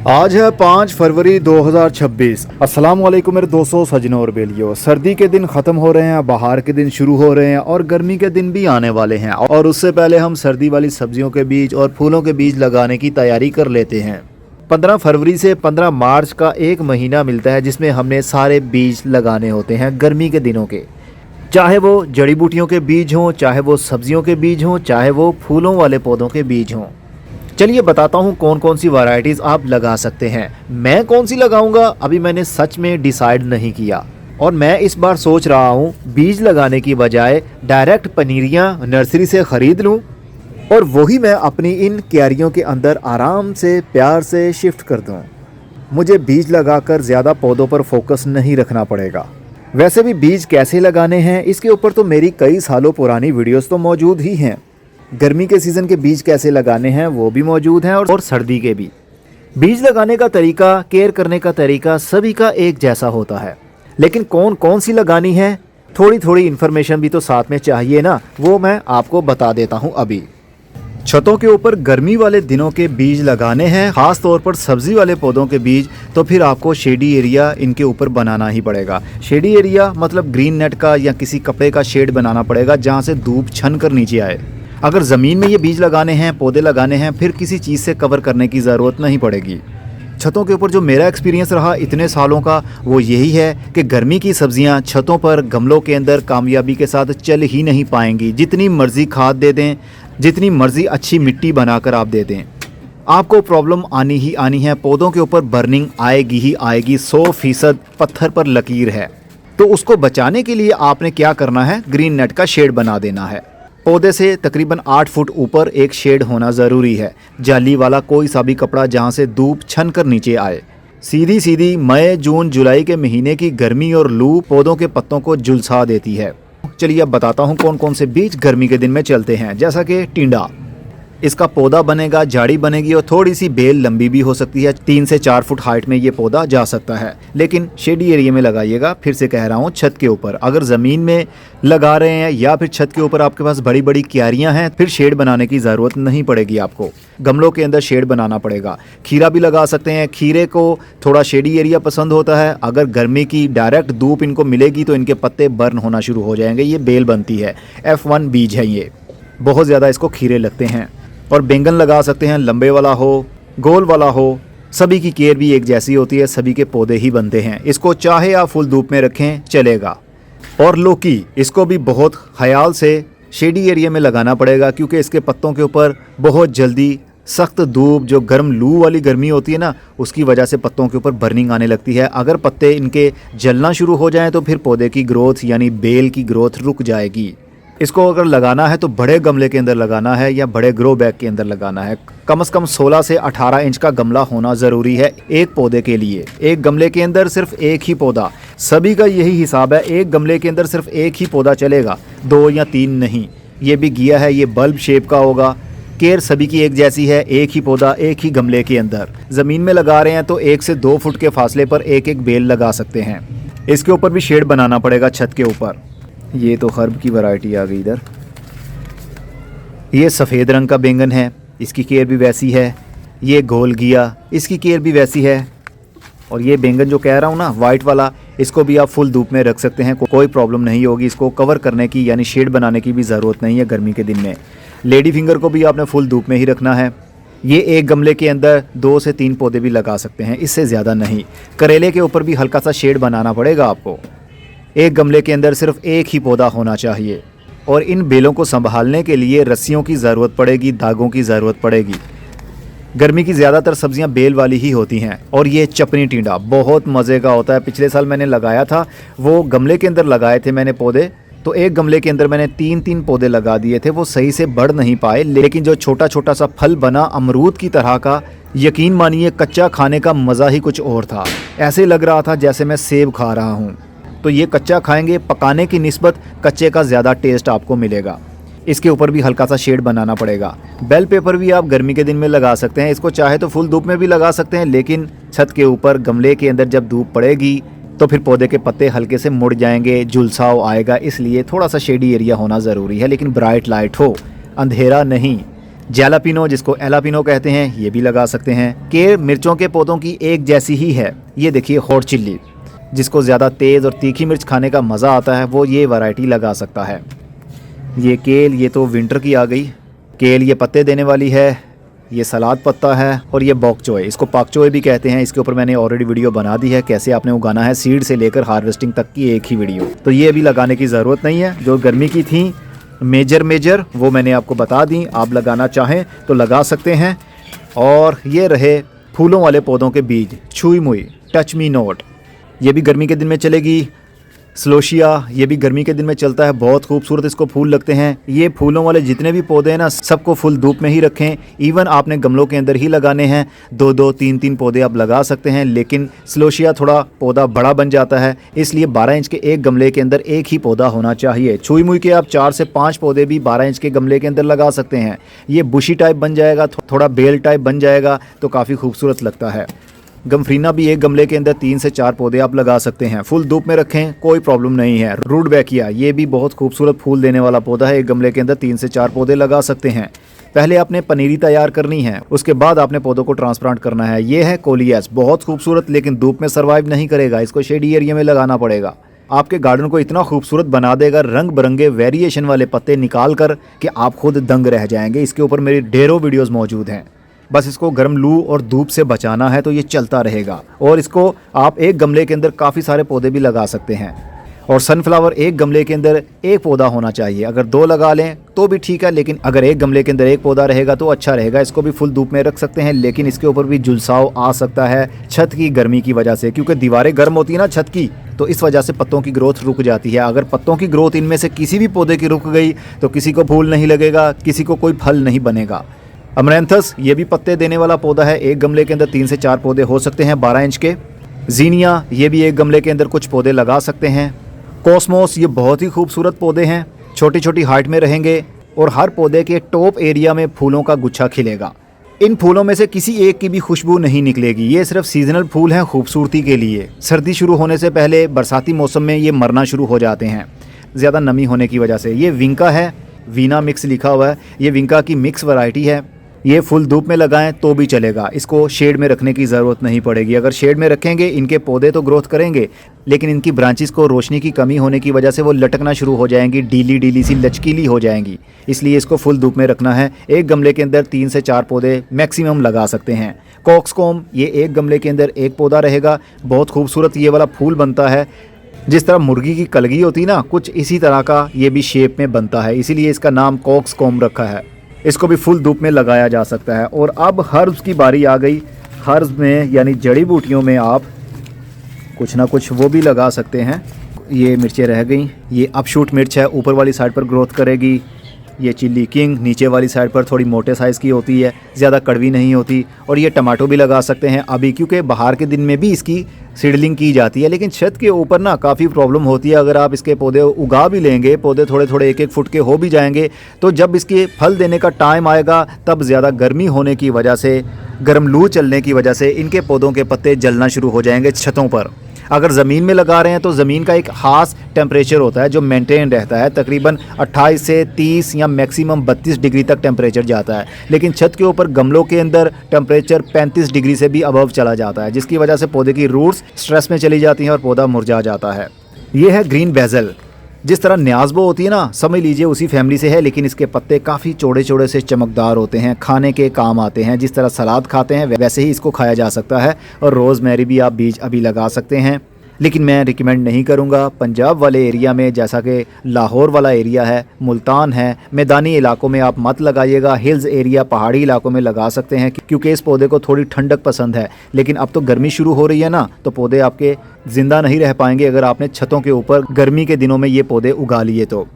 आज है 5 फरवरी 2026। अस्सलाम वालेकुम मेरे दोस्तों, सजनों और बेलियों। सर्दी के दिन ख़त्म हो रहे हैं, बाहर के दिन शुरू हो रहे हैं और गर्मी के दिन भी आने वाले हैं। और उससे पहले हम सर्दी वाली सब्जियों के बीज और फूलों के बीज लगाने की तैयारी कर लेते हैं। 15 फरवरी से 15 मार्च का एक महीना मिलता है जिसमें हमने सारे बीज लगाने होते हैं गर्मी के दिनों के। चाहे वो जड़ी बूटियों के बीज हों, चाहे वो सब्जियों के बीज हों, चाहे वो फूलों वाले पौधों के बीज हों। चलिए बताता हूँ कौन कौन सी वैरायटीज़ आप लगा सकते हैं। मैं कौन सी लगाऊंगा अभी मैंने सच में डिसाइड नहीं किया। और मैं इस बार सोच रहा हूँ बीज लगाने की बजाय डायरेक्ट पनीरियाँ नर्सरी से ख़रीद लूँ और वही मैं अपनी इन क्यारियों के अंदर आराम से प्यार से शिफ्ट कर दूँ। मुझे बीज लगाकर ज़्यादा पौधों पर फोकस नहीं रखना पड़ेगा। वैसे भी बीज कैसे लगाने हैं इसके ऊपर तो मेरी कई सालों पुरानी वीडियोस तो मौजूद ही हैं। गर्मी के सीज़न के बीज कैसे लगाने हैं वो भी मौजूद हैं और सर्दी के भी। बीज लगाने का तरीका, केयर करने का तरीका सभी का एक जैसा होता है, लेकिन कौन कौन सी लगानी है थोड़ी थोड़ी इन्फॉर्मेशन भी तो साथ में चाहिए ना, वो मैं आपको बता देता हूँ अभी। छतों के ऊपर गर्मी वाले दिनों के बीज लगाने हैं, ख़ास तौर पर सब्ज़ी वाले पौधों के बीज, तो फिर आपको शेडी एरिया इनके ऊपर बनाना ही पड़ेगा। शेडी एरिया मतलब ग्रीन नेट का या किसी कपड़े का शेड बनाना पड़ेगा जहाँ से धूप छन कर नीचे आए। अगर ज़मीन में ये बीज लगाने हैं, पौधे लगाने हैं, फिर किसी चीज़ से कवर करने की ज़रूरत नहीं पड़ेगी। छतों के ऊपर जो मेरा एक्सपीरियंस रहा इतने सालों का वो यही है कि गर्मी की सब्जियां छतों पर गमलों के अंदर कामयाबी के साथ चल ही नहीं पाएंगी। जितनी मर्ज़ी खाद दे दें, जितनी मर्ज़ी अच्छी मिट्टी बनाकर आप दे दें, आपको प्रॉब्लम आनी ही आनी है। पौधों के ऊपर बर्निंग आएगी ही आएगी। 100% पत्थर पर लकीर है। तो उसको बचाने के लिए आपने क्या करना है, ग्रीन नेट का शेड बना देना है। पौधे से तकरीबन 8 फुट ऊपर एक शेड होना ज़रूरी है। जाली वाला कोई सा भी कपड़ा जहाँ से धूप छन कर नीचे आए। सीधी सीधी मई जून जुलाई के महीने की गर्मी और लू पौधों के पत्तों को झुलसा देती है। चलिए अब बताता हूँ कौन कौन से बीज गर्मी के दिन में चलते हैं। जैसा कि टिंडा, इसका पौधा बनेगा, झाड़ी बनेगी और थोड़ी सी बेल लंबी भी हो सकती है। 3 से 4 फुट हाइट में ये पौधा जा सकता है, लेकिन शेडी एरिया में लगाइएगा। फिर से कह रहा हूँ छत के ऊपर। अगर ज़मीन में लगा रहे हैं या फिर छत के ऊपर आपके पास बड़ी बड़ी क्यारियाँ हैं, फिर शेड बनाने की ज़रूरत नहीं पड़ेगी। आपको गमलों के अंदर शेड बनाना पड़ेगा। खीरा भी लगा सकते हैं। खीरे को थोड़ा शेडी एरिया पसंद होता है। अगर गर्मी की डायरेक्ट धूप इनको मिलेगी तो इनके पत्ते बर्न होना शुरू हो जाएंगे। ये बेल बनती है। F1 बीज है ये, बहुत ज़्यादा इसको खीरे लगते हैं। और बैंगन लगा सकते हैं, लंबे वाला हो, गोल वाला हो। सभी की केयर भी एक जैसी होती है, सभी के पौधे ही बनते हैं। इसको चाहे आप फुल धूप में रखें चलेगा। और लौकी, इसको भी बहुत ख्याल से शेडी एरिया में लगाना पड़ेगा, क्योंकि इसके पत्तों के ऊपर बहुत जल्दी सख्त धूप, जो गर्म लू वाली गर्मी होती है ना, उसकी वजह से पत्तों के ऊपर बर्निंग आने लगती है। अगर पत्ते इनके जलना शुरू हो जाएं तो फिर पौधे की ग्रोथ यानी बेल की ग्रोथ रुक जाएगी। इसको अगर लगाना है तो बड़े गमले के अंदर लगाना है या बड़े ग्रो बैग के अंदर लगाना है। कम से कम 16 से 18 इंच का गमला होना ज़रूरी है एक पौधे के लिए। एक गमले के अंदर सिर्फ एक ही पौधा, सभी का यही हिसाब है। एक गमले के अंदर सिर्फ एक ही पौधा चलेगा, 2 या 3 नहीं। ये भी किया है, ये बल्ब शेप का होगा। केयर सभी की एक जैसी है, एक ही पौधा एक ही गमले के अंदर। ज़मीन में लगा रहे हैं तो 1 से 2 फुट के फासले पर एक एक बेल लगा सकते हैं। इसके ऊपर भी शेड बनाना पड़ेगा छत के ऊपर। ये तो हर्ब की वैरायटी आ गई इधर। ये सफ़ेद रंग का बैंगन है, इसकी केयर भी वैसी है। ये गोल घिया, इसकी केयर भी वैसी है। और ये बैंगन जो कह रहा हूँ ना, वाइट वाला, इसको भी आप फुल धूप में रख सकते हैं, कोई प्रॉब्लम नहीं होगी। इसको कवर करने की यानी शेड बनाने की भी ज़रूरत नहीं है गर्मी के दिन में। लेडी फिंगर को भी आपने फुल धूप में ही रखना है। ये एक गमले के अंदर 2 से 3 पौधे भी लगा सकते हैं, इससे ज़्यादा नहीं। करेले के ऊपर भी हल्का सा शेड बनाना पड़ेगा आपको। एक गमले के अंदर सिर्फ एक ही पौधा होना चाहिए। और इन बेलों को संभालने के लिए रस्सियों की ज़रूरत पड़ेगी, धागों की ज़रूरत पड़ेगी। गर्मी की ज़्यादातर सब्जियां बेल वाली ही होती हैं। और ये चपनी टिंडा बहुत मज़े का होता है। पिछले साल मैंने लगाया था, वो गमले के अंदर लगाए थे मैंने पौधे, तो एक गमले के अंदर मैंने 3-3 पौधे लगा दिए थे। वो सही से बढ़ नहीं पाए, लेकिन जो छोटा छोटा सा फल बना अमरूद की तरह का, यकीन मानिए कच्चा खाने का मज़ा ही कुछ और था। ऐसे लग रहा था जैसे मैं सेब खा रहा हूँ। तो ये कच्चा खाएंगे, पकाने की निस्बत कच्चे का ज़्यादा टेस्ट आपको मिलेगा। इसके ऊपर भी हल्का सा शेड बनाना पड़ेगा। बेल पेपर भी आप गर्मी के दिन में लगा सकते हैं। इसको चाहे तो फुल धूप में भी लगा सकते हैं, लेकिन छत के ऊपर गमले के अंदर जब धूप पड़ेगी तो फिर पौधे के पत्ते हल्के से मुड़ जाएंगे, झुलसाव आएगा। इसलिए थोड़ा सा शेडी एरिया होना ज़रूरी है, लेकिन ब्राइट लाइट हो, अंधेरा नहीं। जैलापिनो जिसको एलापिनो कहते हैं ये भी लगा सकते हैं। के मिर्चों के पौधों की एक जैसी ही है। ये देखिए हॉट चिल्ली, जिसको ज़्यादा तेज़ और तीखी मिर्च खाने का मज़ा आता है वो ये वैरायटी लगा सकता है। ये केल, ये तो विंटर की आ गई केल, ये पत्ते देने वाली है। ये सलाद पत्ता है और ये बॉकचोय, इसको पाकचोय भी कहते हैं। इसके ऊपर मैंने ऑलरेडी वीडियो बना दी है कैसे आपने उगाना है, सीड से लेकर हार्वेस्टिंग तक की एक ही वीडियो। तो ये अभी लगाने की ज़रूरत नहीं है। जो गर्मी की थी मेजर वो मैंने आपको बता दी, आप लगाना चाहें तो लगा सकते हैं। और ये रहे फूलों वाले पौधों के बीज, छुई मुई, टच मी नॉट, ये भी गर्मी के दिन में चलेगी। स्लोशिया, ये भी गर्मी के दिन में चलता है, बहुत खूबसूरत इसको फूल लगते हैं। ये फूलों वाले जितने भी पौधे हैं ना सबको फुल धूप में ही रखें। इवन आपने गमलों के अंदर ही लगाने हैं, 2-2, 3-3 पौधे आप लगा सकते हैं। लेकिन स्लोशिया थोड़ा पौधा बड़ा बन जाता है, इसलिए 12 इंच के एक गमले के अंदर एक ही पौधा होना चाहिए। छुई मुई के आप 4 से 5 पौधे भी 12 इंच के गमले के अंदर लगा सकते हैं। ये बुशी टाइप बन जाएगा, थोड़ा बेल टाइप बन जाएगा तो काफ़ी खूबसूरत लगता है। गमफ्रीना भी एक गमले के अंदर 3 से 4 पौधे आप लगा सकते हैं, फुल धूप में रखें कोई प्रॉब्लम नहीं है। रूडबैकिया, ये भी बहुत खूबसूरत फूल देने वाला पौधा है, एक गमले के अंदर 3 से 4 पौधे लगा सकते हैं। पहले आपने पनीरी तैयार करनी है, उसके बाद आपने पौधों को ट्रांसप्लांट करना है। ये है कोलियास, बहुत खूबसूरत लेकिन धूप में सर्वाइव नहीं करेगा, इसको शेडी एरिया में लगाना पड़ेगा। आपके गार्डन को इतना खूबसूरत बना देगा रंग बिरंगे वेरिएशन वाले पत्ते निकाल कर कि आप खुद दंग रह जाएंगे। इसके ऊपर मेरी ढेरों वीडियोज़ मौजूद हैं। बस इसको गर्म लू और धूप से बचाना है तो ये चलता रहेगा। और इसको आप एक गमले के अंदर काफ़ी सारे पौधे भी लगा सकते हैं। और सनफ्लावर एक गमले के अंदर एक पौधा होना चाहिए, अगर 2 लगा लें तो भी ठीक है, लेकिन अगर एक गमले के अंदर एक पौधा रहेगा तो अच्छा रहेगा। इसको भी फुल धूप में रख सकते हैं, लेकिन इसके ऊपर भी झुलसाव आ सकता है छत की गर्मी की वजह से, क्योंकि दीवारें गर्म होती है ना छत की, तो इस वजह से पत्तों की ग्रोथ रुक जाती है। अगर पत्तों की ग्रोथ इनमें से किसी भी पौधे की रुक गई तो किसी को फूल नहीं लगेगा, किसी को कोई फल नहीं बनेगा। अमरैंथस, ये भी पत्ते देने वाला पौधा है, एक गमले के अंदर 3 से 4 पौधे हो सकते हैं 12 इंच के। जीनिया, ये भी एक गमले के अंदर कुछ पौधे लगा सकते हैं। कॉस्मोस, ये बहुत ही खूबसूरत पौधे हैं, छोटी छोटी हाइट में रहेंगे और हर पौधे के टॉप एरिया में फूलों का गुच्छा खिलेगा। इन फूलों में से किसी एक की भी खुशबू नहीं निकलेगी, ये सिर्फ सीजनल फूल हैं खूबसूरती के लिए। सर्दी शुरू होने से पहले बरसाती मौसम में ये मरना शुरू हो जाते हैं ज़्यादा नमी होने की वजह से। ये विंका है, वीना मिक्स लिखा हुआ है, ये विंका की मिक्स वैरायटी है। ये फुल धूप में लगाएं तो भी चलेगा, इसको शेड में रखने की ज़रूरत नहीं पड़ेगी। अगर शेड में रखेंगे इनके पौधे तो ग्रोथ करेंगे, लेकिन इनकी ब्रांचेस को रोशनी की कमी होने की वजह से वो लटकना शुरू हो जाएंगी, डीली डीली सी लचकीली हो जाएंगी। इसलिए इसको फुल धूप में रखना है। एक गमले के अंदर 3 से 4 पौधे मैक्सिमम लगा सकते हैं। कॉक्सकॉम, ये एक गमले के अंदर एक पौधा रहेगा, बहुत खूबसूरत ये वाला फूल बनता है। जिस तरह मुर्गी की कलगी होती है ना, कुछ इसी तरह का ये भी शेप में बनता है, इसीलिए इसका नाम कॉक्सकॉम रखा है। इसको भी फुल धूप में लगाया जा सकता है। और अब हर्ब्स की बारी आ गई। हर्ब्स में यानी जड़ी बूटियों में आप कुछ ना कुछ वो भी लगा सकते हैं। ये मिर्चें रह गई, ये अपशूट मिर्च है, ऊपर वाली साइड पर ग्रोथ करेगी। ये चिल्ली किंग नीचे वाली साइड पर थोड़ी मोटे साइज़ की होती है, ज़्यादा कड़वी नहीं होती। और ये टमाटो भी लगा सकते हैं अभी, क्योंकि बाहर के दिन में भी इसकी सीडलिंग की जाती है। लेकिन छत के ऊपर ना काफ़ी प्रॉब्लम होती है, अगर आप इसके पौधे उगा भी लेंगे, पौधे थोड़े थोड़े 1-1 फुट के हो भी जाएंगे, तो जब इसके फल देने का टाइम आएगा तब ज़्यादा गर्मी होने की वजह से, गर्म लू चलने की वजह से इनके पौधों के पत्ते जलना शुरू हो जाएंगे छतों पर। अगर ज़मीन में लगा रहे हैं तो ज़मीन का एक ख़ास टेम्परेचर होता है जो मेंटेन रहता है, तकरीबन 28 से 30 या मैक्सिमम 32 डिग्री तक टेम्परेचर जाता है। लेकिन छत के ऊपर गमलों के अंदर टेम्परेचर 35 डिग्री से भी अबव चला जाता है, जिसकी वजह से पौधे की रूट्स स्ट्रेस में चली जाती हैं और पौधा मुरझा जाता है। ये है ग्रीन बेजल। जिस तरह न्याज़बो होती है ना, समझ लीजिए उसी फैमिली से है, लेकिन इसके पत्ते काफ़ी चौड़े चौड़े से चमकदार होते हैं, खाने के काम आते हैं। जिस तरह सलाद खाते हैं वैसे ही इसको खाया जा सकता है। और रोज़मेरी भी आप बीज अभी लगा सकते हैं, लेकिन मैं रिकमेंड नहीं करूंगा। पंजाब वाले एरिया में, जैसा कि लाहौर वाला एरिया है, मुल्तान है, मैदानी इलाकों में आप मत लगाइएगा। हिल्स एरिया, पहाड़ी इलाकों में लगा सकते हैं, क्योंकि इस पौधे को थोड़ी ठंडक पसंद है। लेकिन अब तो गर्मी शुरू हो रही है ना, तो पौधे आपके ज़िंदा नहीं रह पाएंगे अगर आपने छतों के ऊपर गर्मी के दिनों में ये पौधे उगा लिए तो।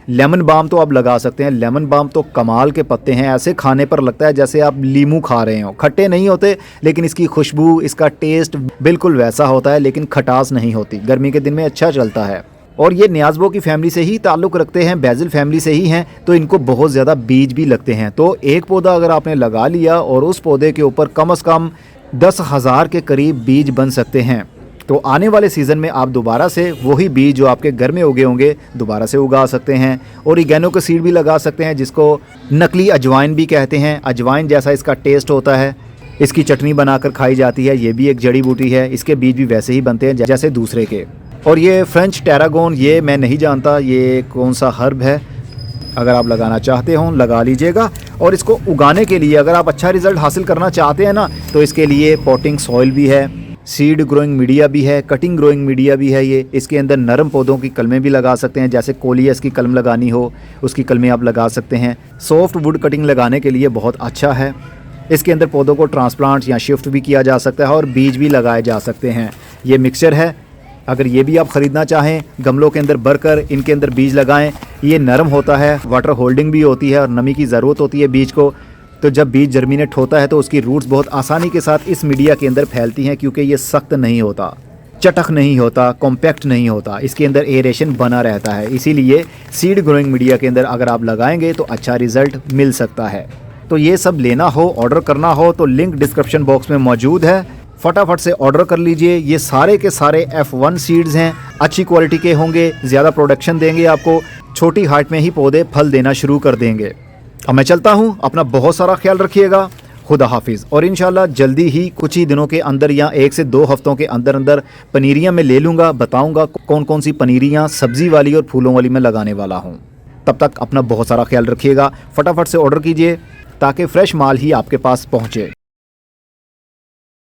लेमन बाम तो आप लगा सकते हैं। लेमन बाम तो कमाल के पत्ते हैं, ऐसे खाने पर लगता है जैसे आप लीमू खा रहे हो। खट्टे नहीं होते, लेकिन इसकी खुशबू, इसका टेस्ट बिल्कुल वैसा होता है, लेकिन खटास नहीं होती। गर्मी के दिन में अच्छा चलता है। और ये न्याज़बो की फैमिली से ही ताल्लुक़ रखते हैं, बेजिल फैमिली से ही हैं, तो इनको बहुत ज़्यादा बीज भी लगते हैं। तो एक पौधा अगर आपने लगा लिया और उस पौधे के ऊपर कम से कम 10,000 के करीब बीज बन सकते हैं। तो आने वाले सीज़न में आप दोबारा से वही बीज जो आपके घर में उगे होंगे दोबारा से उगा सकते हैं। ओरिगेनो का सीड भी लगा सकते हैं, जिसको नकली अजवाइन भी कहते हैं। अजवाइन जैसा इसका टेस्ट होता है, इसकी चटनी बनाकर खाई जाती है। ये भी एक जड़ी बूटी है, इसके बीज भी वैसे ही बनते हैं जैसे दूसरे के। और ये फ्रेंच टैरागोन, ये मैं नहीं जानता ये कौन सा हर्ब है। अगर आप लगाना चाहते हो लगा लीजिएगा। और इसको उगाने के लिए अगर आप अच्छा रिज़ल्ट हासिल करना चाहते हैं ना, तो इसके लिए पॉटिंग सॉइल भी है, सीड ग्रोइंग मीडिया भी है, कटिंग ग्रोइंग मीडिया भी है। ये इसके अंदर नरम पौधों की कलमें भी लगा सकते हैं, जैसे कोलियस की कलम लगानी हो उसकी कलमें आप लगा सकते हैं। सॉफ्ट वुड कटिंग लगाने के लिए बहुत अच्छा है। इसके अंदर पौधों को ट्रांसप्लांट या शिफ्ट भी किया जा सकता है और बीज भी लगाए जा सकते हैं। ये मिक्सचर है, अगर ये भी आप ख़रीदना चाहें गमलों के अंदर भरकर इनके अंदर बीज लगाएं। ये नरम होता है, वाटर होल्डिंग भी होती है और नमी की ज़रूरत होती है बीज को। तो जब बीज जर्मिनेट होता है तो उसकी रूट्स बहुत आसानी के साथ इस मीडिया के अंदर फैलती हैं, क्योंकि ये सख्त नहीं होता, चटक नहीं होता, कॉम्पैक्ट नहीं होता, इसके अंदर एरेशन बना रहता है। इसीलिए सीड ग्रोइंग मीडिया के अंदर अगर आप लगाएंगे तो अच्छा रिज़ल्ट मिल सकता है। तो ये सब लेना हो, ऑर्डर करना हो तो लिंक डिस्क्रिप्शन बॉक्स में मौजूद है, फटाफट से ऑर्डर कर लीजिए। ये सारे के सारे F1 सीड्स हैं, अच्छी क्वालिटी के होंगे, ज़्यादा प्रोडक्शन देंगे आपको, छोटी हाइट में ही पौधे फल देना शुरू कर देंगे। अब मैं चलता हूँ, अपना बहुत सारा ख्याल रखिएगा। खुदा हाफिज़। और इंशाल्लाह जल्दी ही कुछ ही दिनों के अंदर या 1 से 2 हफ्तों के अंदर अंदर पनीरियाँ मैं ले लूँगा, बताऊँगा कौन कौन सी पनीरियाँ सब्ज़ी वाली और फूलों वाली मैं लगाने वाला हूँ। तब तक अपना बहुत सारा ख्याल रखिएगा, फटाफट से ऑर्डर कीजिए ताकि फ़्रेश माल ही आपके पास पहुँचे।